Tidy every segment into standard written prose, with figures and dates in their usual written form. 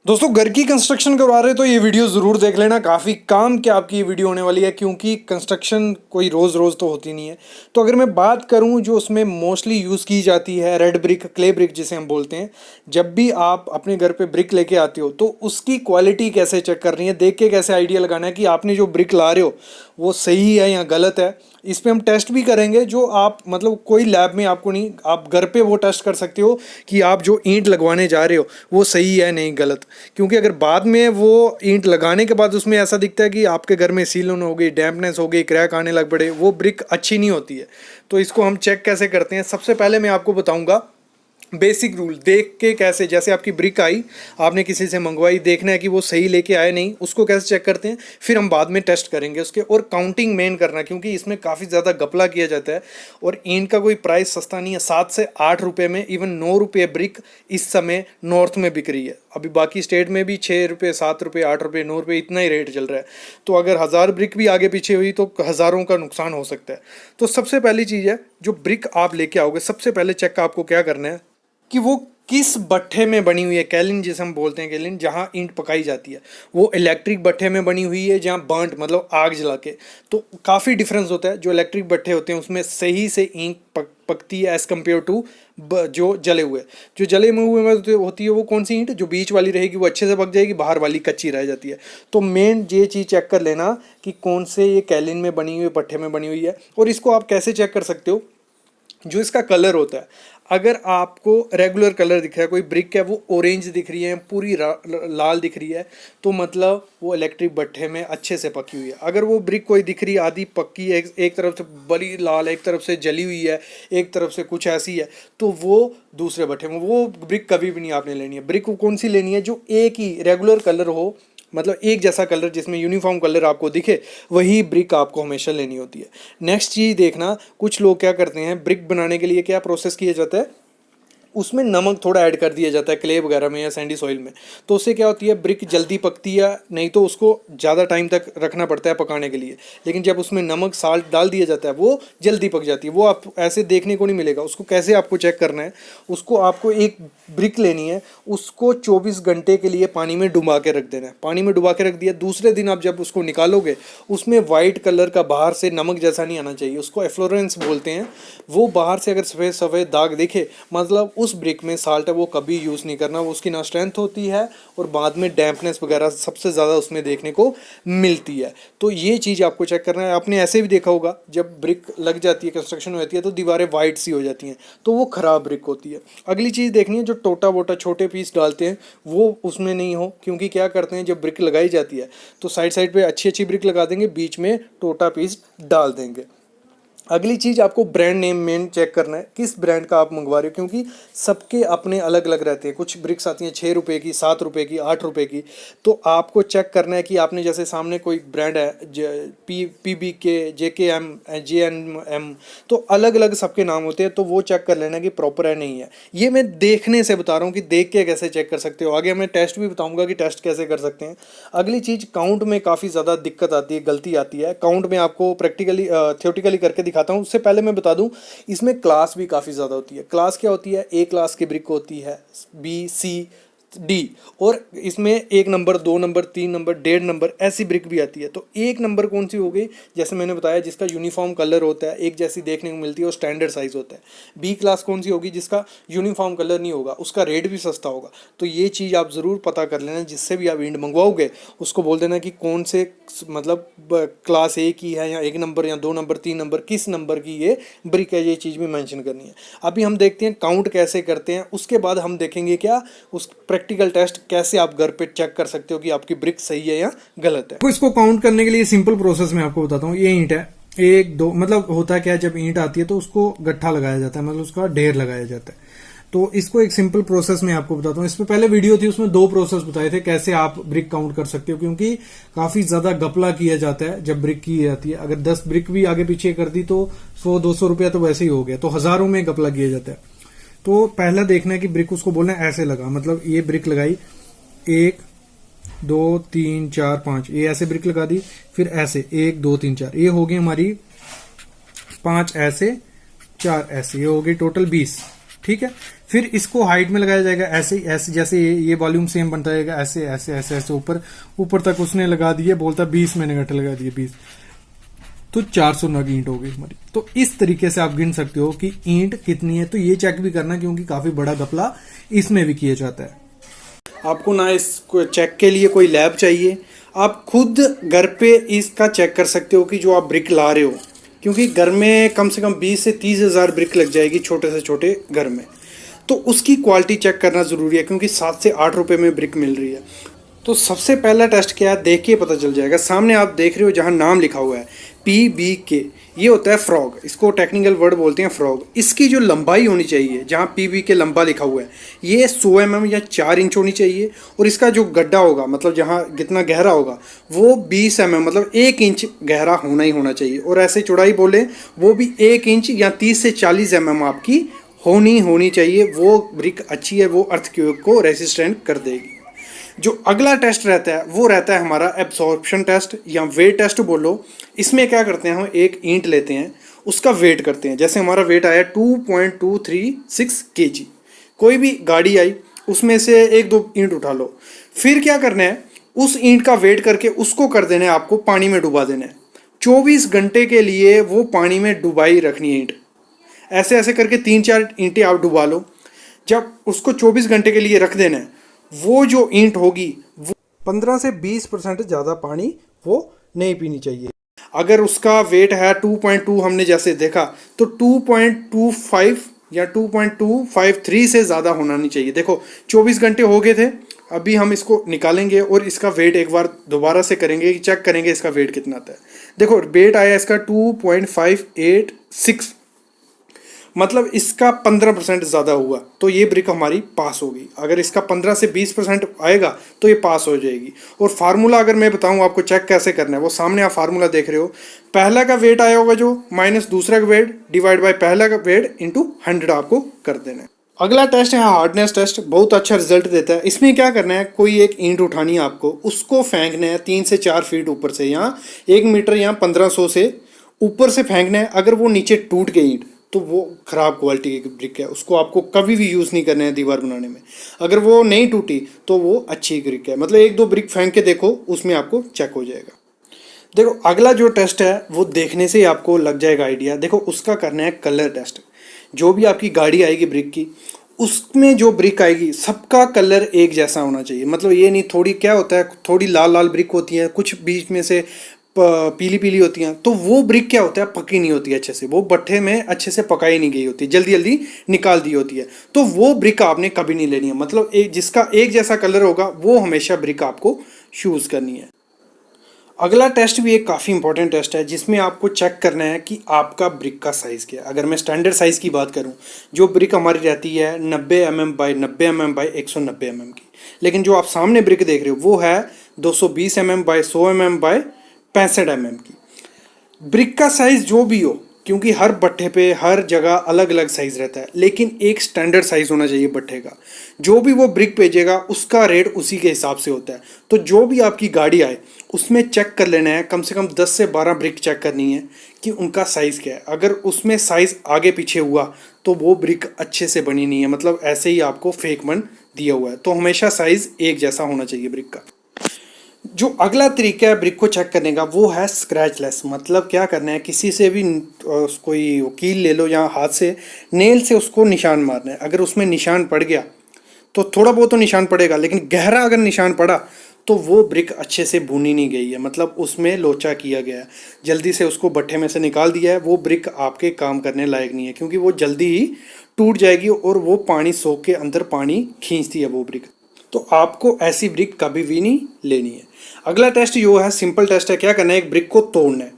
दोस्तों घर की कंस्ट्रक्शन करवा रहे हो तो ये वीडियो ज़रूर देख लेना। काफ़ी काम की आपकी ये वीडियो होने वाली है, क्योंकि कंस्ट्रक्शन कोई रोज़ रोज़ तो होती नहीं है। तो अगर मैं बात करूं जो उसमें मोस्टली यूज़ की जाती है, रेड ब्रिक, क्ले ब्रिक जिसे हम बोलते हैं। जब भी आप अपने घर पे ब्रिक लेके आते हो तो उसकी क्वालिटी कैसे चेक करनी है, देख के कैसे आइडिया लगाना है कि आपने जो ब्रिक ला रहे हो वो सही है या गलत है। इस पे हम टेस्ट भी करेंगे, जो आप मतलब कोई लैब में आपको नहीं, आप घर पे वो टेस्ट कर सकते हो कि आप जो ईंट लगवाने जा रहे हो वो सही है नहीं गलत। क्योंकि अगर बाद में वो ईंट लगाने के बाद उसमें ऐसा दिखता है कि आपके घर में सीलन हो गई, डैम्पनेस हो गई, क्रैक आने लग पड़े, वो ब्रिक अच्छी नहीं होती है। तो इसको हम चेक कैसे करते हैं, सबसे पहले मैं आपको बताऊंगा बेसिक रूल। देख के कैसे, जैसे आपकी ब्रिक आई, आपने किसी से मंगवाई, देखना है कि वो सही लेके आए नहीं, उसको कैसे चेक करते हैं, फिर हम बाद में टेस्ट करेंगे उसके। और काउंटिंग मेन करना, क्योंकि इसमें काफ़ी ज़्यादा घपला किया जाता है और ईंट का कोई प्राइस सस्ता नहीं है। 7 से 8 रुपये में, इवन 9 रुपये ब्रिक इस समय नॉर्थ में बिक रही है। अभी बाकी स्टेट में भी 6 रुपये, 7 रुपये, 8 रुपये, 9 रुपये इतना ही रेट चल रहा है। तो अगर 1000 ब्रिक भी आगे पीछे हुई तो हज़ारों का नुकसान हो सकता है। तो सबसे पहली चीज़ है, जो ब्रिक आप लेके आओगे सबसे पहले चेक आपको क्या करना है कि वो किस भट्ठे में बनी हुई है। कैलिन जिसे हम बोलते हैं, कैलिन जहाँ ईंट पकाई जाती है, वो इलेक्ट्रिक भट्ठे में बनी हुई है जहाँ बर्nt मतलब आग जला के। तो काफ़ी डिफरेंस होता है। जो इलेक्ट्रिक भट्ठे होते हैं उसमें सही से ईंट पकती है एज़ कम्पेयर टू जो जले हुए। जो जले हुए में होती है वो कौन सी ईंट, जो बीच वाली रहेगी वो अच्छे से पक जाएगी, बाहर वाली कच्ची रह जाती है। तो मेन ये चीज़ चेक कर लेना कि कौन से ये कैलिन में बनी हुई भट्ठे में बनी हुई है। और इसको आप कैसे चेक कर सकते हो, जो इसका कलर होता है, अगर आपको रेगुलर कलर दिख रहा है, कोई ब्रिक है वो ऑरेंज दिख रही है, पूरी लाल दिख रही है, तो मतलब वो इलेक्ट्रिक भट्ठे में अच्छे से पकी हुई है। अगर वो ब्रिक कोई दिख रही है आधी पक्की है, एक तरफ से बड़ी लाल, एक तरफ से जली हुई है, एक तरफ से कुछ ऐसी है, तो वो दूसरे भट्ठे में, वो ब्रिक कभी भी नहीं आपने लेनी है। ब्रिक कौन सी लेनी है, जो एक ही रेगुलर कलर हो, मतलब एक जैसा कलर, जिसमें यूनिफॉर्म कलर आपको दिखे, वही ब्रिक आपको हमेशा लेनी होती है। नेक्स्ट चीज़ देखना, कुछ लोग क्या करते हैं, ब्रिक बनाने के लिए क्या प्रोसेस किया जाता है, उसमें नमक थोड़ा ऐड कर दिया जाता है क्ले वगैरह में या सैंडी सॉइल में। तो उससे क्या होती है, ब्रिक जल्दी पकती है, नहीं तो उसको ज़्यादा टाइम तक रखना पड़ता है पकाने के लिए। लेकिन जब उसमें नमक साल्ट डाल दिया जाता है वो जल्दी पक जाती है। वो आप ऐसे देखने को नहीं मिलेगा। उसको कैसे आपको चेक करना है, उसको आपको एक ब्रिक लेनी है, उसको 24 घंटे के लिए पानी में डुबा के रख देना है। पानी में डुबा के रख दिया, दूसरे दिन आप जब उसको निकालोगे उसमें वाइट कलर का बाहर से नमक जैसा नहीं आना चाहिए, उसको एफ्लोरेंस बोलते हैं। वो बाहर से अगर सफ़ेद सफ़ेद दाग दिखे, मतलब उस ब्रिक में साल्ट है, वो कभी यूज़ नहीं करना। वो उसकी ना स्ट्रेंथ होती है और बाद में डैम्पनेस वगैरह सबसे ज़्यादा उसमें देखने को मिलती है। तो ये चीज़ आपको चेक करना है। आपने ऐसे भी देखा होगा, जब ब्रिक लग जाती है, कंस्ट्रक्शन हो जाती है, तो दीवारें वाइट सी हो जाती हैं, तो वो ख़राब ब्रिक होती है। अगली चीज़ देखनी है, जो टोटा वोटा छोटे पीस डालते हैं वो उसमें नहीं हो। क्योंकि क्या करते हैं, जब ब्रिक लगाई जाती है तो साइड साइड पे अच्छी अच्छी ब्रिक लगा देंगे, बीच में टोटा पीस डाल देंगे। अगली चीज़ आपको ब्रांड नेम मेन चेक करना है, किस ब्रांड का आप मंगवा रहे हो, क्योंकि सबके अपने अलग अलग रहते हैं। कुछ ब्रिक्स आती हैं 6 रुपये की, 7 रुपये की, 8 रुपये की। तो आपको चेक करना है कि आपने, जैसे सामने कोई ब्रांड है PBK, JKM, JNM, तो अलग अलग सबके नाम होते हैं। तो वो चेक कर लेना कि प्रॉपर है नहीं है। ये मैं देखने से बता रहा हूँ कि देख के कैसे चेक कर सकते हो। आगे मैं टेस्ट भी बताऊँगा कि टेस्ट कैसे कर सकते हैं। अगली चीज़, काउंट में काफ़ी ज़्यादा दिक्कत आती है, गलती आती है। काउंट में आपको प्रैक्टिकली थियोटिकली करके दिखाता हूँ। उससे पहले मैं बता दूं, इसमें क्लास भी काफ़ी ज़्यादा होती है। क्लास क्या होती है, A क्लास की ब्रिक होती है, B, C, D, और इसमें 1 नंबर, 2 नंबर, 3 नंबर, 1.5 नंबर ऐसी ब्रिक भी आती है। तो 1 नंबर कौन सी हो गई, जैसे मैंने बताया, जिसका यूनिफॉर्म कलर होता है, एक जैसी देखने को मिलती है और स्टैंडर्ड साइज़ होता है। B क्लास कौन सी होगी, जिसका यूनिफॉर्म कलर नहीं होगा, उसका रेट भी सस्ता होगा। तो ये चीज़ आप ज़रूर पता कर लेना, जिससे भी आप ईंट मंगवाओगे उसको बोल देना कि कौन से मतलब क्लास A की है, या 1 नंबर, या 2 नंबर, 3 नंबर, किस नंबर की ये ब्रिक है, ये चीज़ भी मेंशन करनी है। अभी हम देखते हैं काउंट कैसे करते हैं, उसके बाद हम देखेंगे क्या उस प्रैक्टिकल टेस्ट कैसे आप घर पे चेक कर सकते हो कि आपकी ब्रिक सही है या गलत है। तो इसको काउंट करने के लिए सिंपल प्रोसेस मैं आपको बताता हूँ। ये ईंट है, 1 2, मतलब होता क्या है, जब ईंट आती है तो उसको गट्ठा लगाया जाता है, मतलब उसका ढेर लगाया जाता है। तो इसको एक सिंपल प्रोसेस में आपको बताता हूँ। इसमें पहले वीडियो थी, उसमें 2 प्रोसेस बताए थे कैसे आप ब्रिक काउंट कर सकते हो, क्योंकि काफी ज्यादा घपला किया जाता है जब ब्रिक की जाती है। अगर 10 ब्रिक भी आगे पीछे कर दी तो 100-200 रुपया तो वैसे ही हो गया, तो हजारों में घपला किया जाता है। तो पहला देखना है कि ब्रिक, उसको बोलना है ऐसे लगा, मतलब ये ब्रिक लगाई, 1 2 3 4 5, ये ऐसे ब्रिक लगा दी, फिर ऐसे 1 2 3 4, ये हो गई हमारी 5 ऐसे, 4 ऐसे, ये हो गई टोटल 20। ठीक है। फिर इसको हाइट में लगाया जाएगा ऐसे ऐसे, जैसे ये वॉल्यूम सेम बनता जाएगा, ऐसे ऐसे ऐसे ऐसे ऊपर ऊपर तक उसने लगा दिए, बोलता 20 मैंने गट्टे लगा दिए 20, तो 400 नग ईंट हो गई हमारी। तो इस तरीके से आप गिन सकते हो कि ईंट कितनी है। तो ये चेक भी करना, क्योंकि काफी बड़ा घपला इसमें भी किया जाता है। आपको ना इसको चेक के लिए कोई लैब चाहिए, आप खुद घर पे इसका चेक कर सकते हो कि जो आप ब्रिक ला रहे हो, क्योंकि घर में कम से कम 20 से 30 हज़ार ब्रिक लग जाएगी छोटे से छोटे घर में। तो उसकी क्वालिटी चेक करना ज़रूरी है, क्योंकि 7 से 8 रुपए में ब्रिक मिल रही है। तो सबसे पहला टेस्ट क्या है, देख के पता चल जाएगा। सामने आप देख रहे हो जहाँ नाम लिखा हुआ है PBK, ये होता है फ्रॉग, इसको टेक्निकल वर्ड बोलते हैं फ्रॉग। इसकी जो लंबाई होनी चाहिए, जहाँ PBK लंबा लिखा हुआ है, ये 100 mm या 4 इंच होनी चाहिए। और इसका जो गड्ढा होगा, मतलब जहाँ जितना गहरा होगा, वो 20 mm मतलब 1 इंच गहरा होना ही होना चाहिए। और ऐसे चौड़ाई बोले वो भी 1 इंच या 30 से 40 mm आपकी होनी चाहिए। वो ब्रिक अच्छी है, वो अर्थक्वेक को रेसिस्टेंट कर देगी। जो अगला टेस्ट रहता है वो रहता है हमारा एब्सॉर्प्शन टेस्ट या वेट टेस्ट बोलो। इसमें क्या करते हैं, हम एक ईंट लेते हैं, उसका वेट करते हैं। जैसे हमारा वेट आया 2.236 kg, कोई भी गाड़ी आई उसमें से 1-2 ईंट उठा लो। फिर क्या करना है, उस ईंट का वेट करके उसको कर देना है, आपको पानी में डुबा देना है। 24 घंटे के लिए वो पानी में डुबाई रखनी है ईंट। ऐसे ऐसे करके 3-4 ईंटें आप डुबा लो। जब उसको 24 घंटे के लिए रख देना है, वो जो ईंट होगी वो 15 से 20% ज़्यादा पानी वो नहीं पीनी चाहिए। अगर उसका वेट है 2.2 हमने जैसे देखा, तो 2.25 या 2.253 से ज़्यादा होना नहीं चाहिए। देखो 24 घंटे हो गए थे, अभी हम इसको निकालेंगे और इसका वेट एक बार दोबारा से करेंगे, चेक करेंगे इसका वेट कितना आता है। देखो वेट आया इसका 2.586, मतलब इसका 15% ज़्यादा हुआ, तो ये ब्रिक हमारी पास होगी। अगर इसका 15 से 20% आएगा तो ये पास हो जाएगी। और फार्मूला अगर मैं बताऊं आपको चेक कैसे करना है, वो सामने आप फार्मूला देख रहे हो। पहला का वेट आया होगा जो, माइनस दूसरा का वेट डिवाइड बाय पहला का वेट इंटू 100 आपको कर देना है। अगला टेस्ट है हार्डनेस टेस्ट, बहुत अच्छा रिजल्ट देता है। इसमें क्या करना है, कोई एक ईंट उठानी है आपको, उसको फेंकना है 3 से 4 फीट ऊपर से, यहाँ 1 मीटर या 1500 से ऊपर से फेंकना है। अगर वो नीचे टूट गई ईंट तो वो ख़राब क्वालिटी की ब्रिक है, उसको आपको कभी भी यूज़ नहीं करना है दीवार बनाने में। अगर वो नहीं टूटी तो वो अच्छी ब्रिक है, मतलब 1-2 ब्रिक फेंक के देखो, उसमें आपको चेक हो जाएगा। देखो अगला जो टेस्ट है वो देखने से ही आपको लग जाएगा आइडिया। देखो उसका करना है कलर टेस्ट। जो भी आपकी गाड़ी आएगी ब्रिक की, उसमें जो ब्रिक आएगी सबका कलर एक जैसा होना चाहिए। मतलब ये नहीं, थोड़ी क्या होता है, थोड़ी लाल लाल ब्रिक होती है, कुछ बीच में से पीली पीली होती हैं, तो वो ब्रिक क्या होता है, पकी नहीं होती अच्छे से, वो भट्ठे में अच्छे से पकाई नहीं गई होती, जल्दी जल्दी निकाल दी होती है। तो वो ब्रिक आपने कभी नहीं लेनी है। मतलब एक जिसका एक जैसा कलर होगा वो हमेशा ब्रिक आपको चूज़ करनी है। अगला टेस्ट भी एक काफ़ी इंपॉर्टेंट टेस्ट है, जिसमें आपको चेक करना है कि आपका ब्रिक का साइज़ क्या है। अगर मैं स्टैंडर्ड साइज़ की बात करूं, जो ब्रिक हमारी रहती है 90 mm by 90 mm by 190 mm की, लेकिन जो आप सामने ब्रिक देख रहे हो वो है 220 mm by 100 mm by 65 mm की। ब्रिक का साइज़ जो भी हो, क्योंकि हर भट्ठे पे हर जगह अलग अलग साइज़ रहता है, लेकिन एक स्टैंडर्ड साइज़ होना चाहिए भट्ठे का। जो भी वो ब्रिक भेजेगा उसका रेट उसी के हिसाब से होता है। तो जो भी आपकी गाड़ी आए उसमें चेक कर लेना है, कम से कम 10 से 12 ब्रिक चेक करनी है कि उनका साइज़ क्या है। अगर उसमें साइज़ आगे पीछे हुआ तो वो ब्रिक अच्छे से बनी नहीं है, मतलब ऐसे ही आपको फेक मन दिया हुआ है। तो हमेशा साइज़ एक जैसा होना चाहिए ब्रिक का। जो अगला तरीका है ब्रिक को चेक करने का वो है स्क्रैचलेस। मतलब क्या करना है, किसी से भी कोई वकील ले लो या हाथ से नेल से उसको निशान मारना है। अगर उसमें निशान पड़ गया तो थोड़ा बहुत तो निशान पड़ेगा, लेकिन गहरा अगर निशान पड़ा तो वो ब्रिक अच्छे से भुनी नहीं गई है, मतलब उसमें लोचा किया गया है, जल्दी से उसको भट्ठे में से निकाल दिया है। वो ब्रिक आपके काम करने लायक नहीं है, क्योंकि वो जल्दी ही टूट जाएगी और वो पानी सोख के अंदर पानी खींचती है वो ब्रिक। तो आपको ऐसी ब्रिक कभी भी नहीं लेनी है। अगला टेस्ट जो है सिंपल टेस्ट है। क्या करना है, एक ब्रिक को तोड़ना है,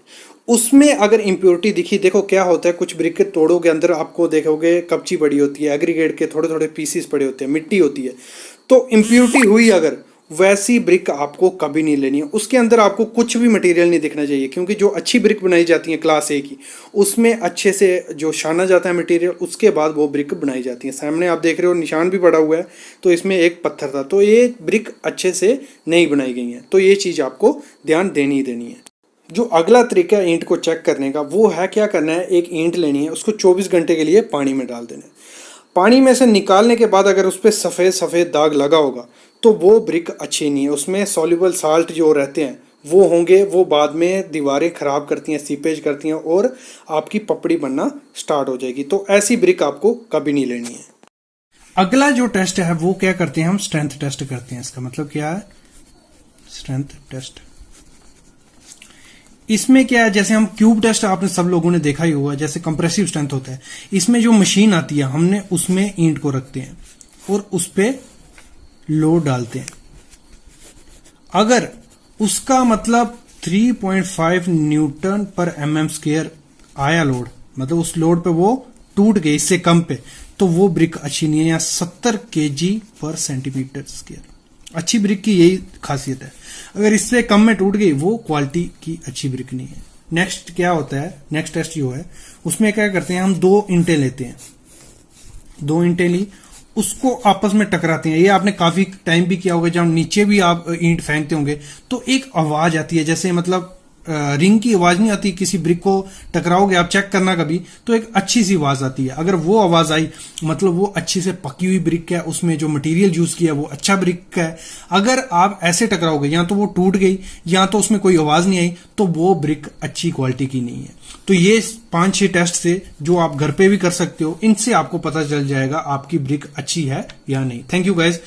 उसमें अगर इम्प्योरिटी दिखी, देखो क्या होता है, कुछ ब्रिक के तोड़ों के अंदर आपको देखोगे कपची पड़ी होती है, एग्रीगेट के थोड़े थोड़े पीसीस पड़े होते हैं, मिट्टी होती है। तो इम्प्योरिटी हुई अगर, वैसी ब्रिक आपको कभी नहीं लेनी है। उसके अंदर आपको कुछ भी मटेरियल नहीं दिखना चाहिए, क्योंकि जो अच्छी ब्रिक बनाई जाती है क्लास ए की, उसमें अच्छे से जो छाना जाता है मटेरियल, उसके बाद वो ब्रिक बनाई जाती है। सामने आप देख रहे हो निशान भी पड़ा हुआ है, तो इसमें एक पत्थर था, तो ये ब्रिक अच्छे से नहीं बनाई गई है। तो ये चीज़ आपको ध्यान देनी ही देनी है। जो अगला तरीका है ईंट को चेक करने का वो है, क्या करना है, एक ईंट लेनी है, उसको 24 घंटे के लिए पानी में डाल देना है। पानी में से निकालने के बाद अगर उस पर सफ़ेद सफ़ेद दाग लगा होगा तो वो ब्रिक अच्छी नहीं है। उसमें सॉल्युबल साल्ट जो रहते हैं वो होंगे, वो बाद में दीवारें ख़राब करती हैं, सीपेज करती हैं और आपकी पपड़ी बनना स्टार्ट हो जाएगी। तो ऐसी ब्रिक आपको कभी नहीं लेनी है। अगला जो टेस्ट है वो क्या करते हैं, हम स्ट्रेंथ टेस्ट करते हैं। इसका मतलब क्या है, स्ट्रेंथ टेस्ट। इसमें क्या है, जैसे हम क्यूब टेस्ट आपने सब लोगों ने देखा ही होगा, जैसे कंप्रेसिव स्ट्रेंथ होता है। इसमें जो मशीन आती है हमने उसमें ईंट को रखते हैं और उस पे लोड डालते हैं। अगर उसका मतलब 3.5 न्यूटन पर mm स्क्वायर आया लोड, मतलब उस लोड पे वो टूट गई इससे कम पे, तो वो ब्रिक अच्छी नहीं है। या 70 kg पर सेंटीमीटर स्क्वायर, अच्छी ब्रिक की यही खासियत है। अगर इससे कम में टूट गई वो क्वालिटी की अच्छी ब्रिक नहीं है। नेक्स्ट क्या होता है, नेक्स्ट टेस्ट जो है उसमें क्या करते हैं, हम 2 ईंटें लेते हैं, 2 ईंटें ली, उसको आपस में टकराते हैं। ये आपने काफी टाइम भी किया होगा, जब नीचे भी आप ईंट फेंकते होंगे तो एक आवाज आती है, जैसे मतलब रिंग की आवाज नहीं आती, किसी ब्रिक को टकराओगे आप, चेक करना कभी, तो एक अच्छी सी आवाज आती है। अगर वो आवाज आई मतलब वो अच्छी से पकी हुई ब्रिक है, उसमें जो मटेरियल यूज किया वो अच्छा ब्रिक है। अगर आप ऐसे टकराओगे या तो वो टूट गई या तो उसमें कोई आवाज नहीं आई, तो वो ब्रिक अच्छी क्वालिटी की नहीं है। तो ये 5-6 टेस्ट से जो आप घर पे भी कर सकते हो, इनसे आपको पता चल जाएगा आपकी ब्रिक अच्छी है या नहीं। Thank you guys.